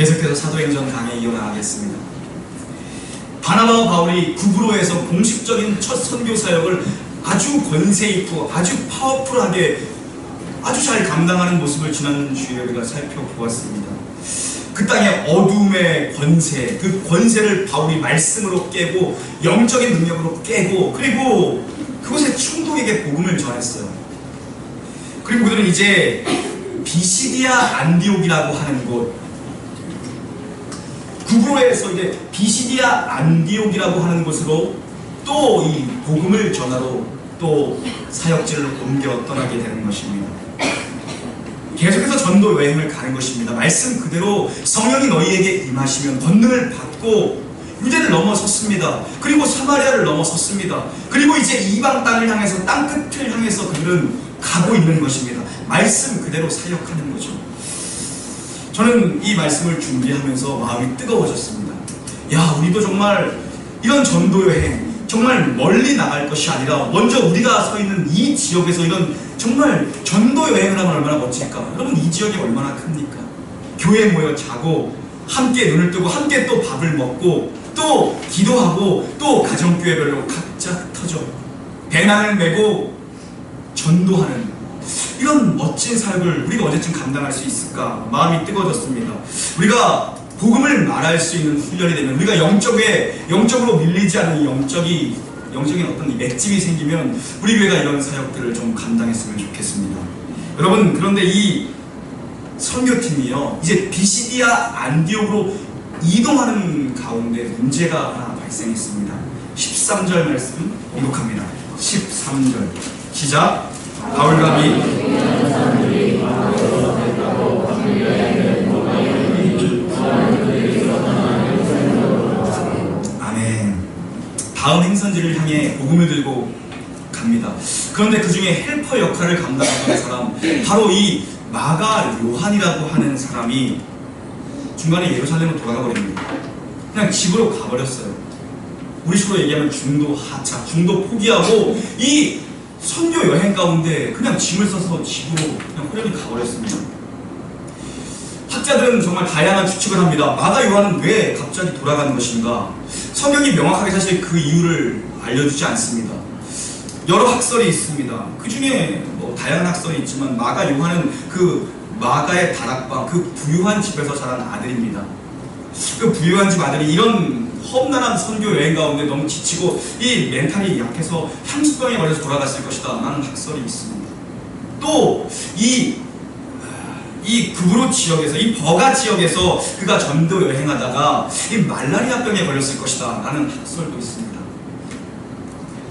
계속해서 사도행전 강의 이어나가겠습니다. 바나바와 바울이 구브로에서 공식적인 첫 선교 사역을 아주 권세 있고 아주 파워풀하게 아주 잘 감당하는 모습을 지난 주일에 우리가 살펴보았습니다. 그 땅의 어둠의 권세, 그 권세를 바울이 말씀으로 깨고 영적인 능력으로 깨고, 그리고 그곳에 충동에게 복음을 전했어요. 그리고 그들은 이제 비시디아 안디옥이라고 하는 곳, 구브로에서 이제 비시디아 안디옥이라고 하는 곳으로 또 이 복음을 전하러 또 사역지를 옮겨 떠나게 되는 것입니다. 계속해서 전도 여행을 가는 것입니다. 말씀 그대로 성령이 너희에게 임하시면 권능을 받고 유대를 넘어섰습니다. 그리고 사마리아를 넘어섰습니다. 그리고 이제 이방 땅을 향해서, 땅 끝을 향해서 그들은 가고 있는 것입니다. 말씀 그대로 사역하는 거죠. 저는 이 말씀을 준비하면서 마음이 뜨거워졌습니다. 야, 우리도 정말 이런 전도 여행, 정말 멀리 나갈 것이 아니라 먼저 우리가 서 있는 이 지역에서 이런 정말 전도 여행을 하면 얼마나 멋질까? 여러분, 이 지역이 얼마나 큽니까? 교회에 모여 자고 함께 눈을 뜨고 함께 또 밥을 먹고 또 기도하고 또 가정교회별로 각자 흩어져 배낭을 메고 전도하는 이런 멋진 사역을 우리가 언제쯤 감당할 수 있을까? 마음이 뜨거워졌습니다. 우리가 복음을 말할 수 있는 훈련이 되면, 우리가 영적으로 밀리지 않는 영적인 어떤 맷집이 생기면 우리 교회가 이런 사역들을 좀 감당했으면 좋겠습니다. 여러분, 그런데 이 선교팀이요, 이제 비시디아 안디옥으로 이동하는 가운데 문제가 하나 발생했습니다. 13절 말씀 공독합니다. 13절 시작. 바울과 아멘. 다음 행선지를 향해 복음을 들고 갑니다. 그런데 그 중에 헬퍼 역할을 감당하던 사람, 바로 이 마가 요한이라고 하는 사람이 중간에 예루살렘으로 돌아가 버립니다. 그냥 집으로 가버렸어요. 우리 식으로 얘기하면 중도 하차, 중도 포기하고 이 선교 여행 가운데 그냥 짐을 써서 집으로 그냥 호련히 가버렸습니다. 학자들은 정말 다양한 추측을 합니다. 마가 요한은 왜 갑자기 돌아가는 것인가? 성경이 명확하게 사실 그 이유를 알려주지 않습니다. 여러 학설이 있습니다. 그 중에 뭐 다양한 학설이 있지만 마가 요한은 그 마가의 다락방, 그 부유한 집에서 자란 아들입니다. 그 부유한 집 아들이 이런 험난한 선교 여행 가운데 너무 지치고 이 멘탈이 약해서 향수병에 걸려서 돌아갔을 것이다 라는 학설이 있습니다. 또 이 구브로 지역에서, 이 버가 지역에서 그가 전도 여행하다가 이 말라리아병에 걸렸을 것이다 라는 학설도 있습니다.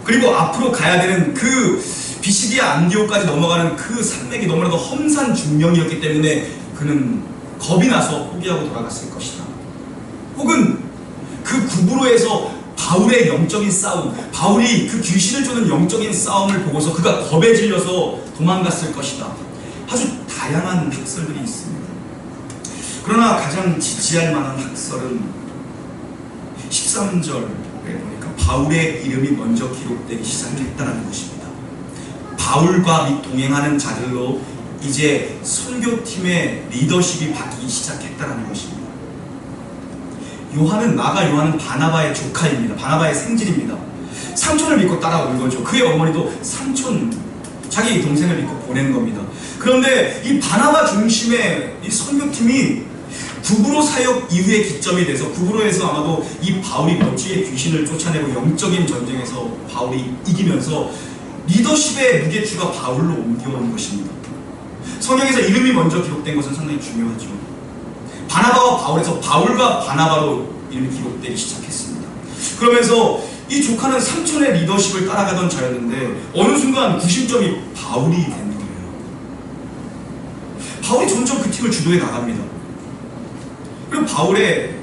그리고 앞으로 가야 되는 그 비시디아 안디옥까지 넘어가는 그 산맥이 너무나도 험산 중령이었기 때문에 그는 겁이 나서 포기하고 돌아갔을 것이다. 혹은 그 구브로에서 바울의 영적인 싸움, 바울이 그 귀신을 쫓는 영적인 싸움을 보고서 그가 겁에 질려서 도망갔을 것이다. 아주 다양한 학설들이 있습니다. 그러나 가장 지지할 만한 학설은 13절에 보니까 바울의 이름이 먼저 기록되기 시작했다는 것입니다. 바울과 및 동행하는 자들로 이제 선교팀의 리더십이 바뀌기 시작했다는 것입니다. 마가 요한은 바나바의 조카입니다. 바나바의 생질입니다. 삼촌을 믿고 따라온 거죠. 그의 어머니도 자기 동생을 믿고 보낸 겁니다. 그런데 이 바나바 중심의 이 선교팀이 구브로 사역 이후의 기점이 돼서, 구브로에서 아마도 이 바울이 멋지게 귀신을 쫓아내고 영적인 전쟁에서 바울이 이기면서 리더십의 무게추가 바울로 옮겨오는 것입니다. 성경에서 이름이 먼저 기록된 것은 상당히 중요하죠. 바나바와 바울에서 바울과 바나바로 이름이 기록되기 시작했습니다. 그러면서 이 조카는 삼촌의 리더십을 따라가던 자였는데 어느 순간 구심점이 바울이 된 거예요. 바울이 점점 그 팀을 주도해 나갑니다. 그리고 바울의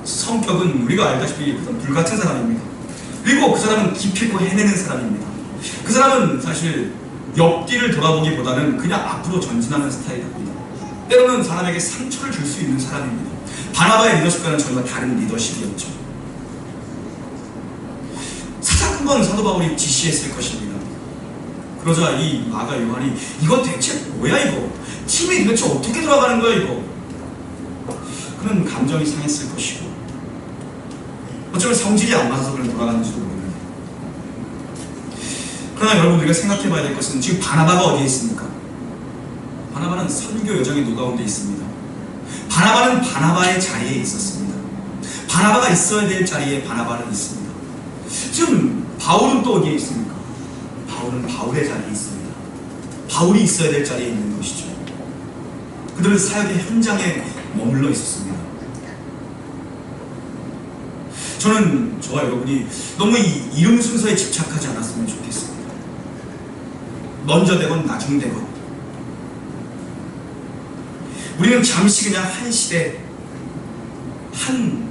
성격은 우리가 알다시피 불같은 사람입니다. 그리고 그 사람은 기필코 해내는 사람입니다. 그 사람은 사실 옆뒤를 돌아보기보다는 그냥 앞으로 전진하는 스타일입니다. 때로는 사람에게 상처를 줄 수 있는 사람입니다. 바나바의 리더십과는 전혀 다른 리더십이었죠. 살짝 한번 사도 바울이 지시했을 것입니다. 그러자 이 마가 요한이 이거 대체 뭐야 이거? 팀이 도대체 어떻게 돌아가는 거야 이거? 그런 감정이 상했을 것이고, 어쩌면 성질이 안 맞아서 그런 돌아가는지도 모르는데. 그러나 여러분, 우리가 생각해 봐야 될 것은 지금 바나바가 어디에 있습니까? 바나바는 선교 여정의 노가운데 있습니다. 바나바는 바나바의 자리에 있었습니다. 바나바가 있어야 될 자리에 바나바는 있습니다. 지금 바울은 또 어디에 있습니까? 바울은 바울의 자리에 있습니다. 바울이 있어야 될 자리에 있는 것이죠. 그들은 사역의 현장에 머물러 있었습니다. 저는 저와 여러분이 너무 이 이름 순서에 집착하지 않았으면 좋겠습니다. 먼저 되건 나중 되건 우리는 잠시 그냥 한 시대, 한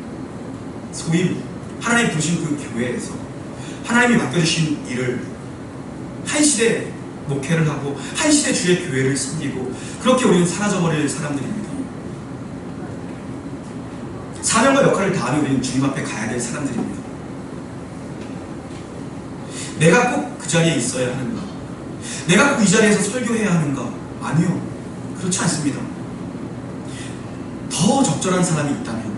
소위 하나님이 부르신 그 교회에서 하나님이 맡겨주신 일을 한 시대 목회를 하고 한 시대 주의 교회를 섬기고, 그렇게 우리는 사라져버릴 사람들입니다. 사명과 역할을 다하며 우리는 주님 앞에 가야 될 사람들입니다. 내가 꼭 그 자리에 있어야 하는가? 내가 꼭 이 자리에서 설교해야 하는가? 아니요, 그렇지 않습니다. 더 적절한 사람이 있다면,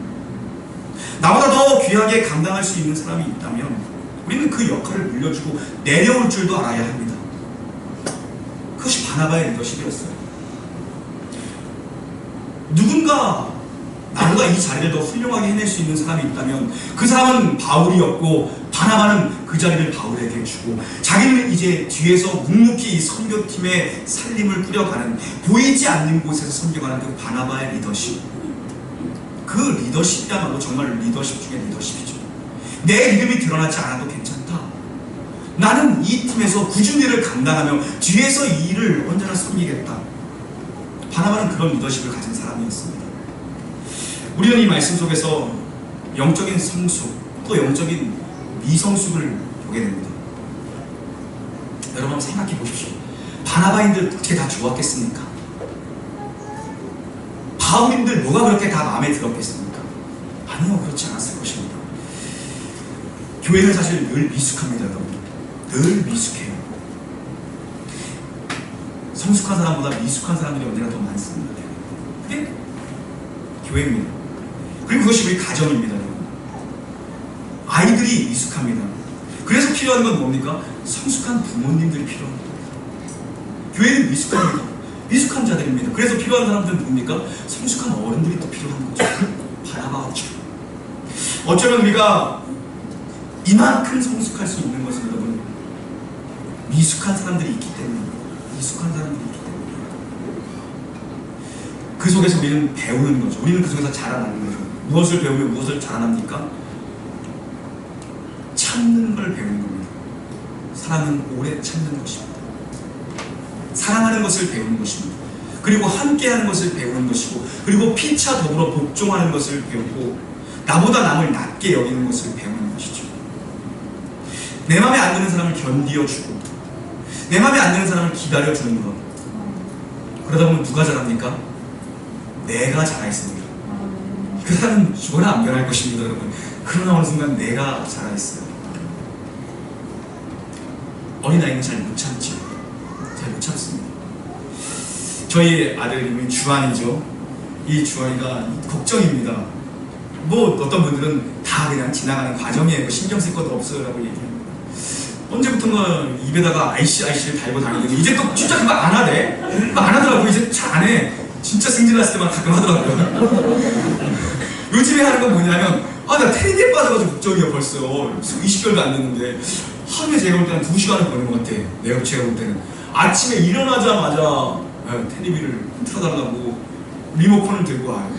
나보다 더 귀하게 감당할 수 있는 사람이 있다면 우리는 그 역할을 물려주고 내려올 줄도 알아야 합니다. 그것이 바나바의 리더십이었어요. 누군가 나보다 이 자리를 더 훌륭하게 해낼 수 있는 사람이 있다면 그 사람은 바울이었고, 바나바는 그 자리를 바울에게 주고, 자기는 이제 뒤에서 묵묵히 이 선교팀의 살림을 꾸려가는, 보이지 않는 곳에서 선교하는 그 바나바의 리더십, 그 리더십이야말로 정말 리더십 중에 리더십이죠. 내 이름이 드러나지 않아도 괜찮다. 나는 이 팀에서 굳은 일을 감당하며 뒤에서 이 일을 언제나 섬기겠다. 바나바는 그런 리더십을 가진 사람이었습니다. 우리는 이 말씀 속에서 영적인 성숙, 또 영적인 미성숙을 보게 됩니다. 여러분 한번 생각해 보십시오. 바나바인들 어떻게 다 좋았겠습니까? 바울인들 뭐가 그렇게 다 마음에 들었겠습니까? 아니요, 그렇지 않았을 것입니다. 교회는 사실 늘 미숙합니다, 여러분. 늘 미숙해요. 성숙한 사람보다 미숙한 사람들이 언제나 더 많습니다. 그게 교회입니다. 그리고 그것이 우리 가정입니다, 여러분. 아이들이 미숙합니다. 그래서 필요한 건 뭡니까? 성숙한 부모님들이 필요합니다. 교회는 미숙합니다. 미숙한 자들입니다. 그래서 필요한 사람들은 뭡니까? 성숙한 어른들이 또 필요한 거죠. 바나바같이. 어쩌면 우리가 이만큼 성숙할 수 있는 것은 여러분, 미숙한 사람들이 있기 때문에, 미숙한 사람들이 있기 때문에 그 속에서 우리는 배우는 거죠. 우리는 그 속에서 자라나는 거죠. 무엇을 배우면 무엇을 자라납니까? 참는 걸 배우는 겁니다. 사랑은 오래 참는 것입니다. 사랑하는 것을 배우는 것입니다. 그리고 함께하는 것을 배우는 것이고, 그리고 피차 더불어 복종하는 것을 배우고, 나보다 남을 낮게 여기는 것을 배우는 것이죠. 내 맘에 안 드는 사람을 견디어주고, 내 맘에 안 드는 사람을 기다려주는 것. 그러다 보면 누가 자랍니까? 내가 자라있습니다. 그 사람은 죽어나 안 변할 것입니다, 여러분. 그러나 어느 순간 내가 자라있어요. 어린아이는 잘 못 참지. 잘 못 참습니다. 저희 아들 이름이 주한이죠. 이 주한이가 걱정입니다. 뭐 어떤 분들은 다 그냥 지나가는 과정이에요. 뭐 신경 쓸 것도 없어요 라고 얘기합니다. 언제부턴가 입에다가 IC를 달고 다니는데 이제 또 진짜 그거 안 하대. 그거 안 하더라고. 이제 잘 안 해. 진짜 승진했을 때만 가끔 하더라고요. 요즘에 하는 건 뭐냐면, 나 테니스에 빠져가지고 걱정이야. 벌써 20개월도 안 됐는데 하루에 제가 볼 때는 2시간을 보는 것 같아. 제가 볼 때는 아침에 일어나자마자 테레비를 틀어달라고 리모컨을 들고 와요.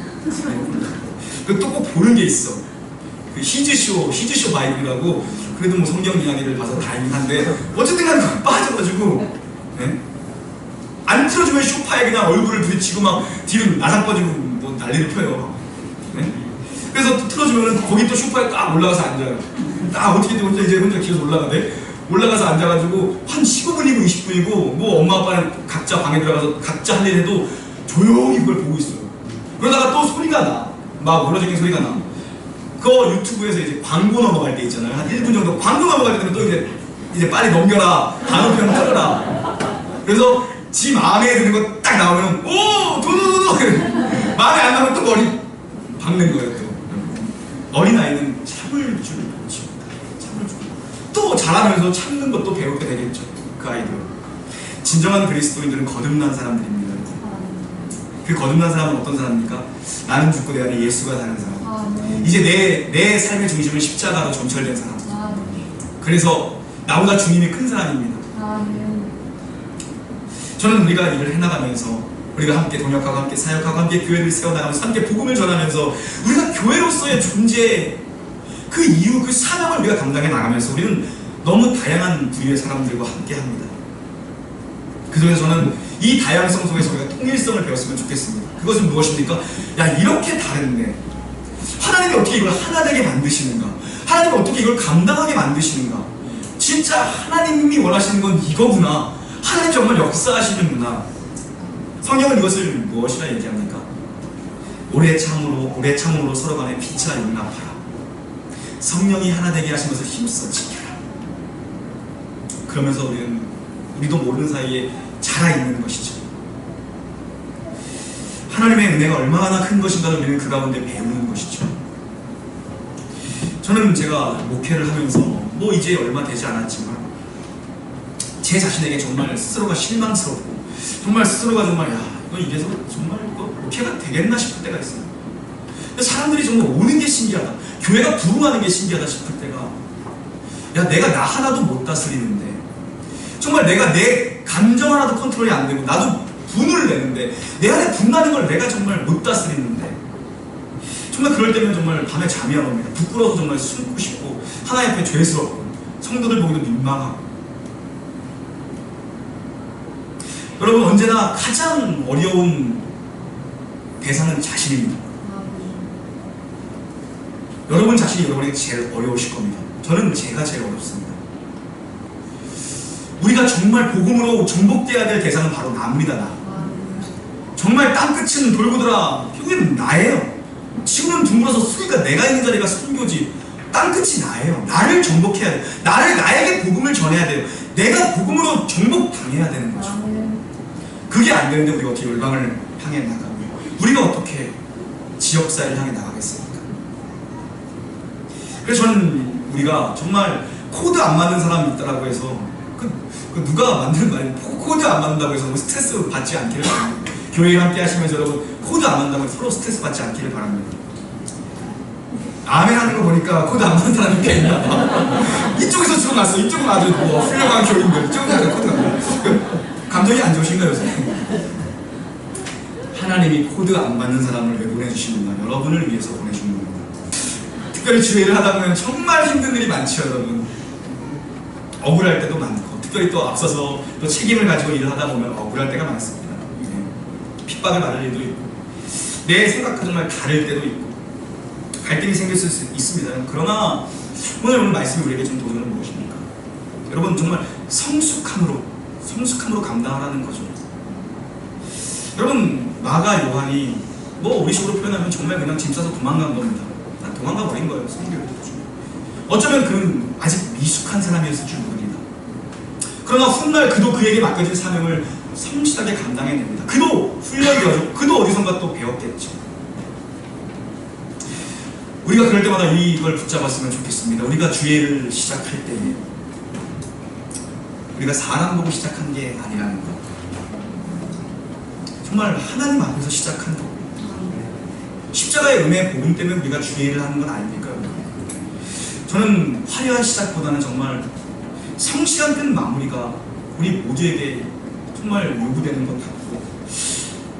또 꼭 보는 게 있어. 그 히즈쇼 바이블이라고. 그래도 뭐 성경 이야기를 봐서 다행긴 한데 어쨌든 간에 빠져가지고, 네? 안 틀어주면 소파에 그냥 얼굴을 부딪히고 막 뒤로 나상 빠지고 뭐 난리를 펴요. 네? 그래서 또 틀어주면 거기 또 소파에 딱 올라가서 앉아요. 딱 어떻게든 혼자 기어서 올라가네. 올라가서 앉아가지고 한 15분이고 20분이고 뭐 엄마 아빠는 각자 방에 들어가서 각자 할 일 해도 조용히 그걸 보고 있어요. 그러다가 또 소리가 나. 막 멀어지는 소리가 나. 그거 유튜브에서 이제 광고 넘어갈 때 있잖아요. 한 1분 정도 광고 넘어갈 때 되면 또 이제 빨리 넘겨라. 다음 편 틀어라. 그래서 지 마음에 드는 거 딱 나오면 도도도도 마음에 안 나면 또 머리 박는 거예요. 또 어린아이는 참을 줄 모르죠. 참을 줄. 또 자라면서 참는 것도 배우게 되겠죠. 그 아이들. 진정한 그리스도인들은 거듭난 사람들입니다. 그 거듭난 사람은 어떤 사람입니까? 나는 죽고 내 안에 예수가 사는 사람. 이제 내 삶의 중심은 십자가로 점철된 사람. 그래서 나보다 주님이 큰 사람입니다. 저는 우리가 일을 해나가면서, 우리가 함께 동역하고 함께 사역하고 함께 교회를 세워나가면서 함께 복음을 전하면서 우리가 교회로서의 존재, 그 이유, 그 사명을 우리가 감당해 나가면서 우리는 너무 다양한 부류의 사람들과 함께 합니다. 그중에서 저는 이 다양성 속에서 우리가 통일성을 배웠으면 좋겠습니다. 그것은 무엇입니까? 야, 이렇게 다른데 하나님이 어떻게 이걸 하나 되게 만드시는가? 하나님이 어떻게 이걸 감당하게 만드시는가? 진짜 하나님이 원하시는 건 이거구나. 하나님 정말 역사하시는구나. 성경은 이것을 무엇이라 얘기합니까? 오래 참음으로 서로 간에 피차 용납하라. 성령이 하나 되게 하신 것을 힘써 지켜라. 그러면서 우리도 모르는 사이에 자라 있는 것이죠. 하나님의 은혜가 얼마나 큰 것인가를 우리는 그 가운데 배우는 것이죠. 저는 제가 목회를 하면서 뭐 이제 얼마 되지 않았지만 제 자신에게 정말 스스로가 실망스럽고 정말 스스로가 정말 이거 이래서 정말 이거 목회가 되겠나 싶을 때가 있어요. 사람들이 정말 오는 게 신기하다. 교회가 부흥하는 게 신기하다 싶을 때가, 내가 나 하나도 못 다스리는데, 정말 내가 내 감정 하나도 컨트롤이 안 되고 나도 분을 내는데, 내 안에 분나는 걸 내가 정말 못 다스리는데, 정말 그럴 때면 정말 밤에 잠이 안 옵니다. 부끄러워서 정말 숨고 싶고 하나님 앞에 죄스럽고 성도들 보기도 민망하고. 여러분, 언제나 가장 어려운 대상은 자신입니다. 여러분 자신이 여러분에게 제일 어려우실 겁니다. 저는 제가 제일 어렵습니다. 우리가 정말 복음으로 정복돼야 될 대상은 바로 나입니다. 나. 정말 땅끝은 돌고 돌아 결국엔 나예요. 지금은 둥글어서 수리가 내가 있는 자리가 선교지, 땅끝이 나예요. 나를 정복해야 돼요. 나에게 복음을 전해야 돼요. 내가 복음으로 정복당해야 되는 거죠. 그게 안 되는데 우리가 어떻게 열방을 향해 나가고, 우리가 어떻게 지역사회를 향해 나가겠습니까? 그래서 저는 우리가 정말 코드 안 맞는 사람이 있다라고 해서 누가 만드는 말이에요. 코드 안 맞는다고 해서 스트레스 받지 않기를 바랍니다. 교회에 함께 하시면서 여러분 코드 안 맞는다고 해서 서로 스트레스 받지 않기를 바랍니다. 아멘 하는 거 보니까 코드 안 맞는 사람이 꽤 있나 봐. 이쪽에서 죽어났어. 이쪽은 아주 훌륭한 교인들, 이쪽은 아주 코드가 안 맞아요. 감정이 안 좋으신가요, 선생님? 하나님이 코드 안 맞는 사람을 왜 보내주시는가? 여러분을 위해서 보내주는 겁니다. 특별히 주일을 하다 보면 정말 힘든 일이 많죠, 여러분. 억울할 때도 많고, 특별히 또 앞서서 또 책임을 가지고 일을 하다 보면 억울할 때가 많습니다. 핍박을 받을 일도 있고, 내 생각과 정말 다를 때도 있고, 갈등이 생길 수 있습니다. 그러나 오늘 말씀이 우리에게 준 도전은 무엇입니까? 여러분, 정말 성숙함으로 감당하라는 거죠. 여러분, 마가 요한이 우리 식으로 표현하면 정말 그냥 짐 싸서 도망간 겁니다. 도망가 버린 거예요. 성경을 어쩌면 그는 아직 미숙한 사람이었을 줄 모릅니다. 그러나 훗날 그도 그에게 맡겨진 사명을 성실하게 감당해냅니다. 그도 훈련되어서 그도 어디선가 또 배웠겠죠. 우리가 그럴 때마다 이걸 붙잡았으면 좋겠습니다. 우리가 주일을 시작할 때 우리가 사람 보고 시작한 게 아니라는 것, 정말 하나님 앞에서 시작한 것. 십자가의 은혜 복음 때문에 우리가 주일을 하는 건 아닙니까? 저는 화려한 시작보다는 정말 성실한 끝 마무리가 우리 모두에게 정말 요구되는 것 같고,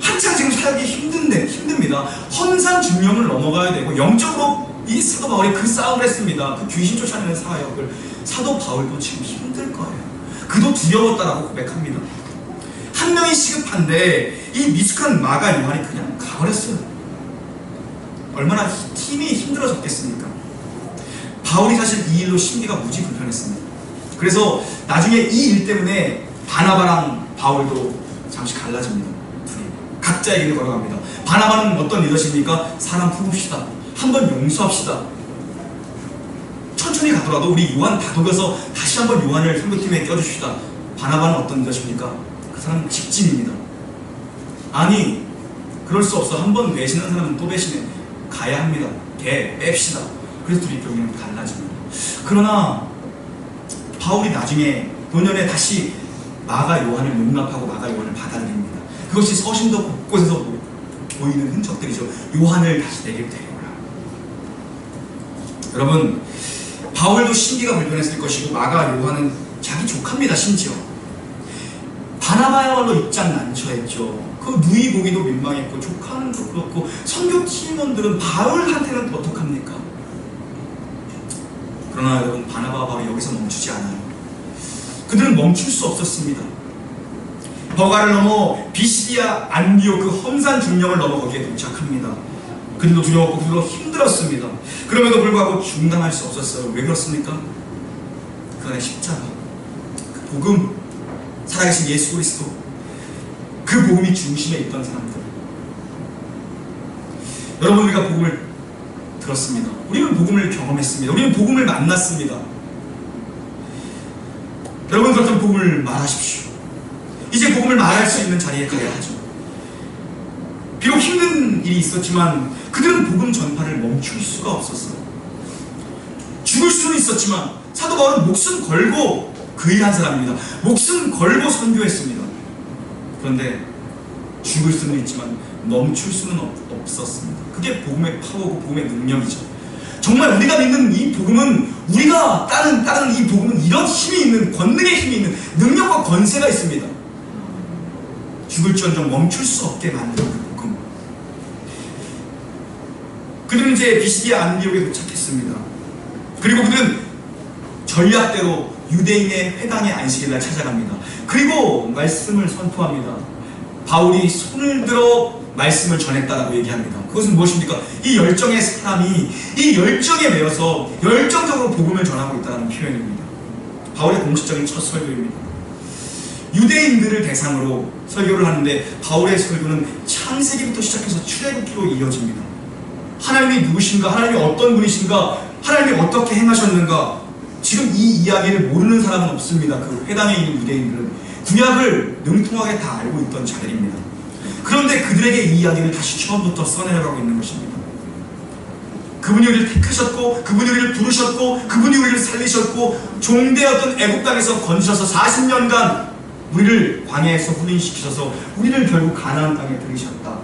한창 지금 살기 힘듭니다. 헌산중령을 넘어가야 되고, 영적으로 이 사도 바울이 그 싸움을 했습니다. 그 귀신 쫓아내는 사역을. 사도 바울도 지금 힘들 거예요. 그도 두려웠다라고 고백합니다. 한 명이 시급한데 이 미숙한 마가 요한이 그냥 가버렸어요. 얼마나 팀이 힘들어졌겠습니까? 바울이 사실 이 일로 심리가 무지 불편했습니다. 그래서 나중에 이 일 때문에 바나바랑 바울도 잠시 갈라집니다. 각자의 길을 걸어갑니다. 바나바는 어떤 리더십입니까? 사람 품읍시다. 한번 용서합시다. 천천히 가더라도 우리 요한 다독여서 다시 한번 요한을 선교팀에 껴주시다. 바나바는 어떤 리더십입니까? 그 사람은 직진입니다. 아니, 그럴 수 없어. 한번 배신한 사람은 또 배신해. 가야 합니다. 개 뺍시다. 그래서 둘이 결국에는 갈라집니다. 그러나 바울이 나중에 노년에 다시 마가 요한을 용납하고 마가 요한을 받아들입니다. 그것이 서신도 곳곳에서 보이는 흔적들이죠. 요한을 다시 내게 데려오라. 여러분, 바울도 심기가 불편했을 것이고 마가 요한은 자기 조카입니다. 심지어 바나바야말로 입장 난처했죠. 그 누이 보기도 민망했고 조카는 또 그렇고 선교 팀원들은 바울한테는 어떡합니까? 그러나 여러분, 바나바와 바울이 여기서 멈추지 않아요. 그들은 멈출 수 없었습니다. 버가를 넘어 비시디아 안디옥 그 험산 중령을 넘어 거기에 도착합니다. 그들도 두려웠고 그들도 힘들었습니다. 그럼에도 불구하고 중단할 수 없었어요. 왜 그렇습니까? 그 안에 십자가, 그 복음, 살아계신 예수 그리스도, 그 복음이 중심에 있던 사람들. 여러분, 우리가 복음을 들었습니다. 우리는 복음을 경험했습니다. 우리는 복음을 만났습니다. 여러분, 그렇다면 복음을 말하십시오. 이제 복음을 말할 수 있는 자리에 가야 하죠. 비록 힘든 일이 있었지만 그들은 복음 전파를 멈출 수가 없었어요. 죽을 수는 있었지만 사도 바울은 목숨 걸고 그 일한 사람입니다. 목숨 걸고 선교했습니다. 그런데 죽을 수는 있지만 멈출 수는 없었습니다. 그게 복음의 파워고 복음의 능력이죠. 정말 우리가 믿는 이 복음은, 우리가 따르는 이 복음은 이런 힘이 있는, 권능의 힘이 있는 능력과 권세가 있습니다. 죽을지언정 멈출 수 없게 만든 그 복음. 그들은 이제 비시디아 안디옥에 도착했습니다. 그리고 그들은 전략대로 유대인의 회당의 안식일날 찾아갑니다. 그리고 말씀을 선포합니다. 바울이 손을 들어 말씀을 전했다라고 얘기합니다. 그것은 무엇입니까? 이 열정의 사람이 이 열정에 매여서 열정적으로 복음을 전하고 있다는 표현입니다. 바울의 공식적인 첫 설교입니다. 유대인들을 대상으로 설교를 하는데 바울의 설교는 창세기부터 시작해서 출애굽기로 이어집니다. 하나님이 누구신가? 하나님이 어떤 분이신가? 하나님이 어떻게 행하셨는가? 지금 이 이야기를 모르는 사람은 없습니다. 그 회당에 있는 유대인들은 구약을 능통하게 다 알고 있던 자들입니다. 그런데 그들에게 이 이야기를 다시 처음부터 써내려가고 있는 것입니다. 그분이 우리를 택하셨고, 그분이 우리를 부르셨고, 그분이 우리를 살리셨고, 종되었던 애국 땅에서 건지셔서 40년간 우리를 광야에서 훈련시키셔서 우리를 결국 가나안 땅에 들이셨다.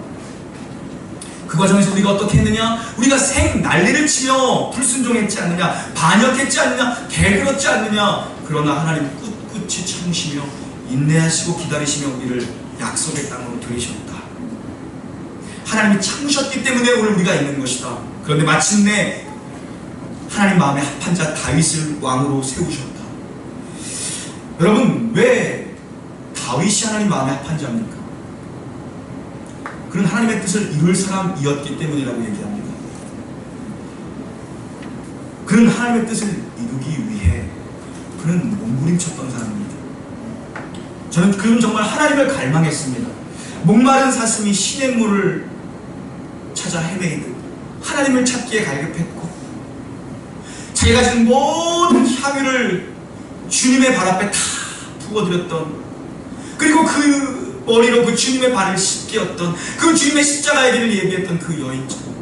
그 과정에서 우리가 어떻게 했느냐? 우리가 난리를 치며 불순종했지 않느냐? 반역했지 않느냐? 게으렀지 않느냐? 그러나 하나님 꿋꿋이 참으시며 인내하시고 기다리시며 우리를 약속의 땅으로 들이셨다. 하나님이 참으셨기 때문에 오늘 우리가 있는 것이다. 그런데 마침내 하나님 마음에 합한 자 다윗을 왕으로 세우셨다. 여러분, 왜 다윗이 하나님 마음에 합한 자입니까? 그는 하나님의 뜻을 이룰 사람이었기 때문이라고 얘기합니다. 그는 하나님의 뜻을 이루기 위해 그는 몸부림쳤던 사람입니다. 그는 정말 하나님을 갈망했습니다. 목마른 사슴이 시냇물을 찾아 헤매이듯 하나님을 찾기에 갈급했고, 자기가 가진 모든 향유를 주님의 발 앞에 다 부어드렸던, 그리고 그 머리로 그 주님의 발을 씻겼던, 그 주님의 십자가의 길을 예비했던 그 여인처럼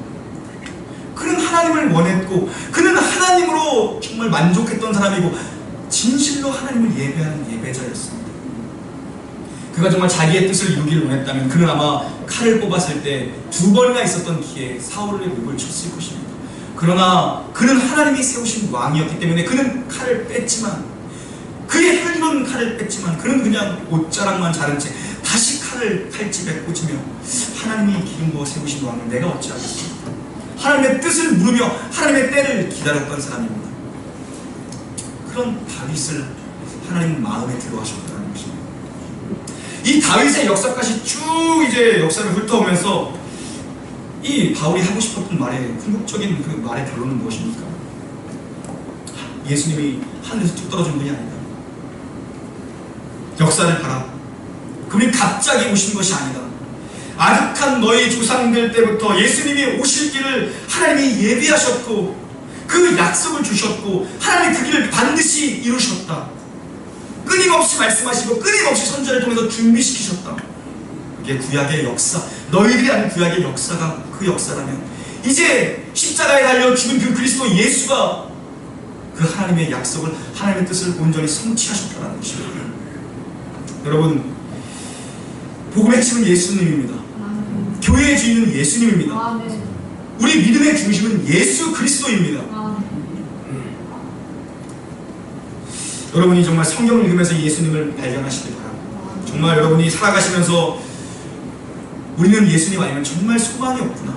그는 하나님을 원했고, 그는 하나님으로 정말 만족했던 사람이고 진실로 하나님을 예배하는 예배자였습니다. 그가 정말 자기의 뜻을 이루기를 원했다면 그는 아마 칼을 뽑았을 때 2번이나 있었던 기회에 사울의 목을 쳤을 것입니다. 그러나 그는 하나님이 세우신 왕이었기 때문에 그는 칼을 뺐지만, 그의 혈기로운 칼을 뺐지만 그는 그냥 옷자락만 자른 채 다시 칼을 칼집에 꽂으며 하나님이 기름 부어 세우신 왕을 내가 어찌하겠습니까? 하나님의 뜻을 물으며 하나님의 때를 기다렸던 사람입니다. 그런 다윗을 하나님 마음에 들어하셨다는 것입니다. 이 다윗의 역사까지 쭉 이제 역사를 훑어오면서 이 바울이 하고 싶었던 말의 궁극적인 그 말의 결론은 무엇입니까? 예수님이 하늘에서 뚝 떨어진 분이 아니다. 역사를 봐라. 그분이 갑자기 오신 것이 아니다. 아득한 너희 조상들 때부터 예수님이 오실 길을 하나님이 예비하셨고 그 약속을 주셨고 하나님이 그 길을 반드시 이루셨다. 끊임없이 말씀하시고 끊임없이 선지자를 통해서 준비시키셨다. 그게 구약의 역사, 너희들이 아는 구약의 역사가 그 역사라면 이제 십자가에 달려 죽은 그 그리스도 예수가 그 하나님의 약속을, 하나님의 뜻을 온전히 성취하셨다는 것입니다. 여러분, 복음의 핵심은 예수님입니다. 교회의 주인은 예수님입니다. 우리 믿음의 중심은 예수 그리스도입니다. 여러분이 정말 성경을 읽으면서 예수님을 발견하시길 바랍니다. 정말 여러분이 살아가시면서 우리는 예수님 아니면 정말 소망이 없구나.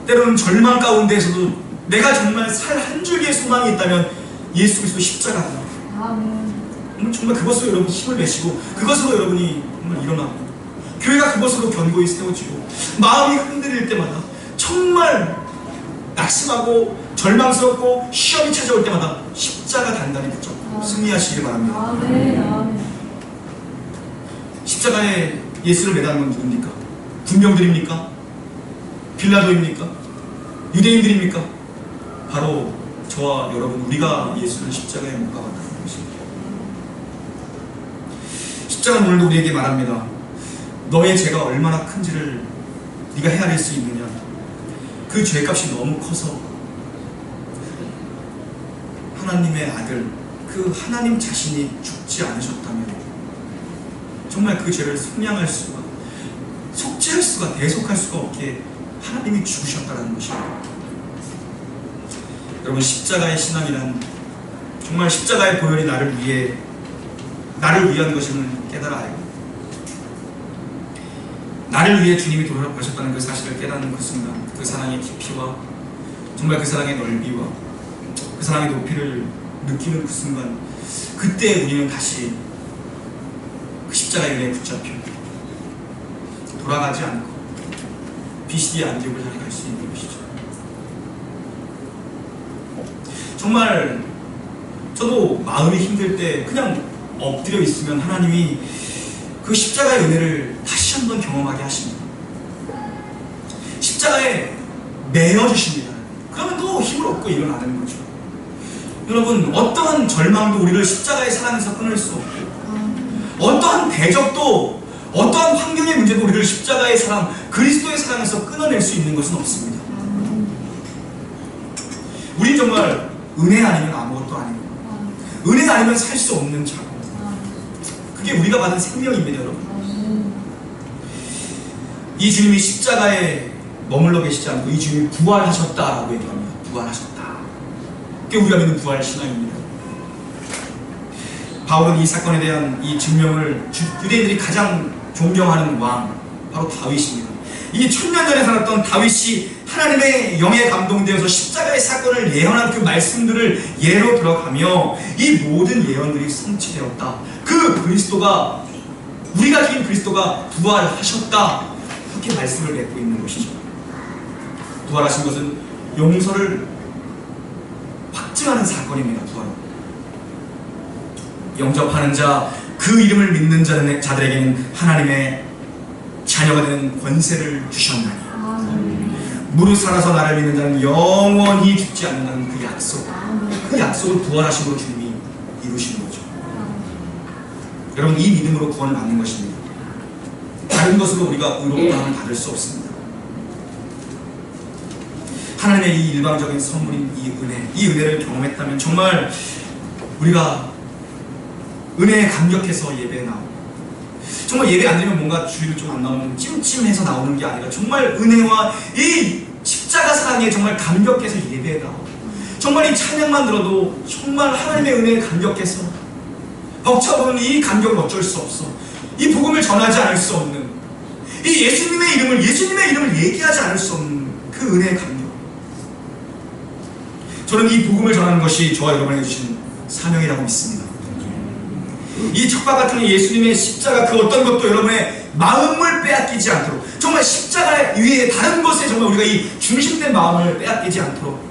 때로는 절망 가운데에서도 내가 정말 살 한 줄기의 소망이 있다면 예수 그리스도 십자가다. 정말 그것으로 여러분 힘을 내시고 그것으로 여러분이 정말 일어나고 교회가 그것으로 견고히 세워지고 마음이 흔들릴 때마다 정말 낙심하고 절망스럽고 시험이 찾아올 때마다 십자가 단단히 붙잡고 승리하시길 바랍니다. 십자가에 예수를 매다는 건 누굽니까? 군병들입니까? 빌라도입니까? 유대인들입니까? 바로 저와 여러분, 우리가 예수를 십자가에 못 박았다는 것입니다. 십자가는 오늘도 우리에게 말합니다. 너의 죄가 얼마나 큰지를 네가 헤아릴 수 있느냐. 그 죄값이 너무 커서 하나님의 아들, 그 하나님 자신이 죽지 않으셨다면 정말 그 죄를 속량할 수가, 속죄할 수가, 대속할 수가 없게 하나님이 죽으셨다는 것입니다. 여러분, 십자가의 신앙이란 정말 십자가의 보혈이 나를 위한 것임을 깨달아야 해요. 나를 위해 주님이 돌아가셨다는 그 사실을 깨닫는 그 순간, 그 사랑의 깊이와 정말 그 사랑의 넓이와 그 사랑의 높이를 느끼는 그 순간, 그때 우리는 다시 그 십자가의 은혜에 붙잡혀 돌아가지 않고 비시디의 안디옥을 향해 갈 수 있는 것이죠. 정말 저도 마음이 힘들 때 그냥 엎드려 있으면 하나님이 그 십자가의 은혜를 다시 한번 경험하게 하십니다. 십자가에 매여 주십니다. 그러면 또 힘을 얻고 일어나는 거죠. 여러분, 어떠한 절망도 우리를 십자가의 사랑에서 끊을 수 없고, 어떠한 대적도, 어떠한 환경의 문제도 우리를 십자가의 사랑, 그리스도의 사랑에서 끊어낼 수 있는 것은 없습니다. 우린 정말 은혜 아니면 아무것도 아니고, 은혜 아니면 살 수 없는 자고, 그게 우리가 받은 생명입니다, 여러분. 이 주님이 십자가에 머물러 계시지 않고 이 주님이 부활하셨다라고 얘기합니다. 부활하셨다. 그게 우리가 믿는 부활 신앙입니다. 바울은 이 사건에 대한 이 증명을 유대인들이 가장 존경하는 왕, 바로 다윗입니다. 이 1000년 전에 살았던 다윗이 하나님의 영에 감동되어서 십자가의 사건을 예언한 그 말씀들을 예로 들어가며 이 모든 예언들이 성취되었다. 그 그리스도가, 우리가 기인 그리스도가 부활하셨다. 그렇게 말씀을 맺고 있는 것이죠. 부활하신 것은 용서를 확증하는 사건입니다. 부활은 영접하는 자, 그 이름을 믿는 자들에게는 하나님의 자녀가 되는 권세를 주셨나니 무릇 살아서 나를 믿는 자는 영원히 죽지 않는다는 그 약속, 그 약속을 부활하심으로 주님이 이루시는 거죠. 여러분, 이 믿음으로 구원을 받는 것입니다. 다른 것으로 우리가 의롭다함을 받을 수 없습니다. 하나님의 이 일방적인 선물인 이 은혜를 경험했다면 정말 우리가 은혜에 감격해서 예배에 나오고, 정말 예배 안 드리면 뭔가 주일 좀 안 나오면 찜찜해서 나오는 게 아니라 정말 은혜와 이 십자가 사랑에 정말 감격해서 예배에 나오고, 정말 이 찬양만 들어도 정말 하나님의 은혜에 감격해서 벅차오르는 이 감격은 어쩔 수 없어. 이 복음을 전하지 않을 수 없는, 이 예수님의 이름을 얘기하지 않을 수 없는 그 은혜의 감격. 저는 이 복음을 전하는 것이 저와 여러분에게 주신 사명이라고 믿습니다. 이 척박 같은 예수님의 십자가 그 어떤 것도 여러분의 마음을 빼앗기지 않도록, 정말 십자가 위에 다른 것에 정말 우리가 이 중심된 마음을 빼앗기지 않도록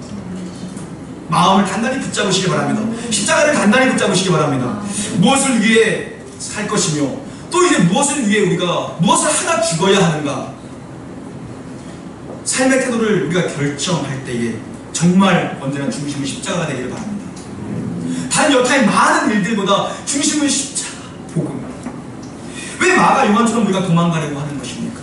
마음을 단단히 붙잡으시기 바랍니다. 십자가를 단단히 붙잡으시기 바랍니다. 무엇을 위해 살 것이며 또 이제 무엇을 위해 우리가 무엇을 하나 죽어야 하는가, 삶의 태도를 우리가 결정할 때에 정말 언제나 중심은 십자가가 되기를 바랍니다. 다른 여타의 많은 일들보다 중심은 십자가, 복음. 왜 마가 요한처럼 우리가 도망가려고 하는 것입니까?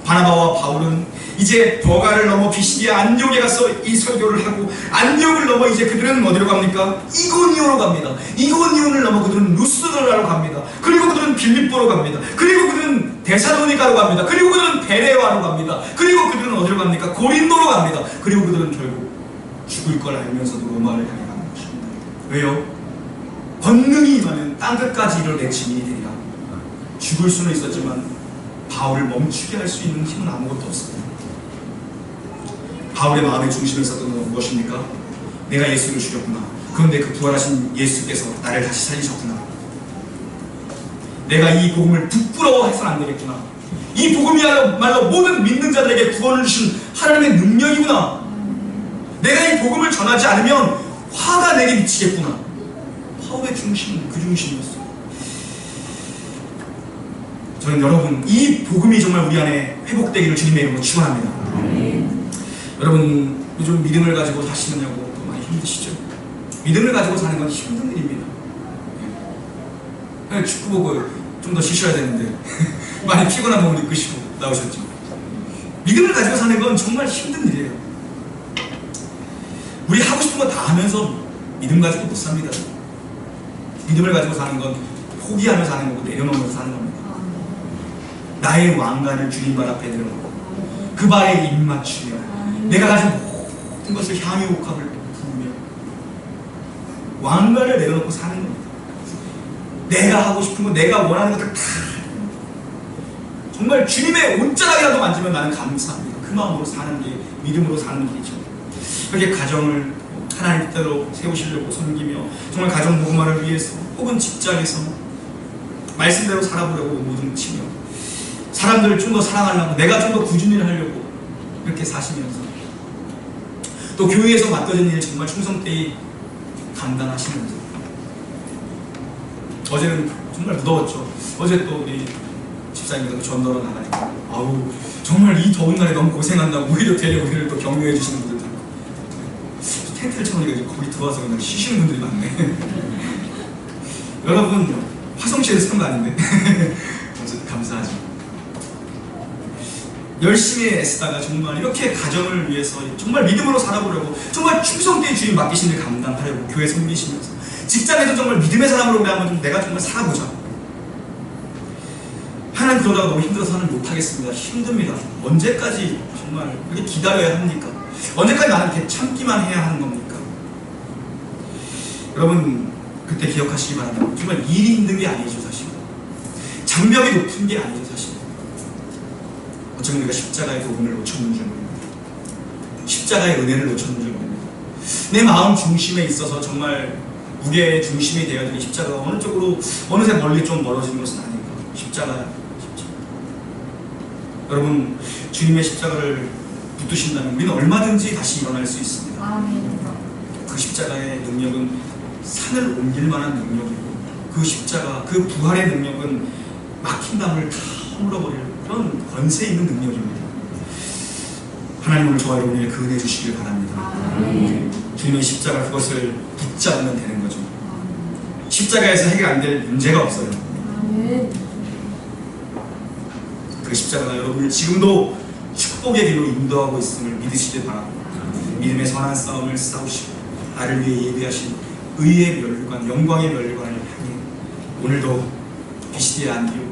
바나바와 바울은 이제 버가를 넘어 비시디아 안디옥에 가서 이 설교를 하고, 안디옥을 넘어 이제 그들은 어디로 갑니까? 이고니온으로 갑니다. 이고니온을 넘어 그들은 루스드라로 갑니다. 그리고 그들은 빌립보로 갑니다. 그리고 그들은 데살로니가로 갑니다. 그리고 그들은 베레와로 갑니다. 그리고 그들은 어디로 갑니까? 고린도로 갑니다. 그리고 그들은 결국 죽을 걸 알면서도 로마를 향해 가는 것입니다. 왜요? 권능이 임하면 땅끝까지 이를 증인이 되리라. 죽을 수는 있었지만 바울을 멈추게 할 수 있는 힘은 아무것도 없습니다. 바울의 마음의 중심에 있었던 건 무엇입니까? 내가 예수를 죽였구나. 그런데 그 부활하신 예수께서 나를 다시 살리셨구나. 내가 이 복음을 부끄러워해서는 안 되겠구나. 이 복음이야말로 모든 믿는 자들에게 구원을 주신 하나님의 능력이구나. 내가 이 복음을 전하지 않으면 화가 내게 미치겠구나. 바울의 중심은 그 중심이었어요. 저는 여러분, 이 복음이 정말 우리 안에 회복되기를 주님의 이름으로 축원합니다. 여러분, 요즘 믿음을 가지고 사시느냐고 많이 힘드시죠? 믿음을 가지고 사는 건 힘든 일입니다. 축구 보고 좀 더 쉬셔야 되는데 많이 피곤한 몸을 이끄시고 나오셨죠? 믿음을 가지고 사는 건 정말 힘든 일이에요. 우리 하고 싶은 거 다 하면서 믿음 가지고 못 삽니다. 믿음을 가지고 사는 건 포기하며 사는 거고 내려놓으면서 사는 겁니다. 나의 왕관을 주님 발 앞에 들어놓고 그 발에 입 맞추며 내가 가진 모든 것을 향유 옥합을 부으며 왕관을 내려놓고 사는 겁니다. 내가 하고 싶은 거, 내가 원하는 것들 다 정말 주님의 옷자락이라도 만지면 나는 감사합니다. 그 마음으로 사는 게 믿음으로 사는 길이죠. 그렇게 가정을 하나님 뜻대로 세우시려고 섬기며 정말 가정 복음화를 위해서 혹은 직장에서 말씀대로 살아보려고 모든 치며 사람들을 좀 더 사랑하려고, 내가 좀 더 꾸준히 하려고 이렇게 사시면서 또 교회에서 맡겨진 일 정말 충성되이 감당하시면서 어제는 정말 무더웠죠. 어제 또 우리 집사님께서 전도로 나가니까 아우 정말 이 더운 날에 너무 고생한다고 오히려 되려 우리를 또 격려해 주시는 분들도 있고, 텐트를 쳐놓으니까 거기 들어와서 그냥 쉬시는 분들이 많네. 여러분 화성시에서 산 거 아닌데 감사하죠. 열심히 애쓰다가 정말 이렇게 가정을 위해서 정말 믿음으로 살아보려고 정말 충성되이 주님 맡기신 일 감당하려고 교회 섬기시면서 직장에서 정말 믿음의 사람으로 그래야만 좀 내가 정말 살아보자. 하나님 그러다가 너무 힘들어서 하는 못하겠습니다. 힘듭니다. 언제까지 정말 이렇게 기다려야 합니까? 언제까지 나는 이렇게 참기만 해야 하는 겁니까? 여러분 그때 기억하시기 바랍니다. 정말 일이 힘든 게 아니죠 사실. 장벽이 높은 게 아니죠 사실. 어쩌면 우리가 십자가의 복음을 놓쳤는 줄 모릅니다. 십자가의 은혜를 놓쳤는 줄 모릅니다. 내 마음 중심에 있어서 정말 무게의 중심이 되어야되는 십자가가 어느 쪽으로 어느새 멀리 좀 멀어지는 것은 아닌가. 십자가야 십자가. 여러분 주님의 십자가를 붙드신다면 우리는 얼마든지 다시 일어날 수 있습니다. 아멘. 그 십자가의 능력은 산을 옮길 만한 능력이고 그 십자가, 그 부활의 능력은 막힌 담을 다 허물어버릴 그런 권세 있는 능력입니다. 하나님 오늘 저와 여러분에게 그 은혜 주시길 바랍니다. 주님의 십자가 그것을 붙잡으면 되는 거죠. 십자가에서 해결 안 될 문제가 없어요. 그 십자가가 여러분을 지금도 축복의 길로 인도하고 있음을 믿으시길 바랍니다. 믿음의 선한 싸움을 싸우시고 나를 위해 예비하신 의의 멸류관, 영광의 멸류관을 향해 오늘도 비시디아 안디옥,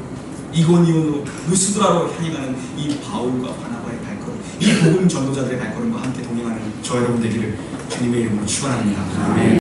이고니온으로 루스드라로 향해 가는 이 바울과 바나바의 발걸음, 이 복음 전도자들의 발걸음과 함께 동행하는 저 여러분 되기를 주님의 이름으로 축원합니다. 아멘.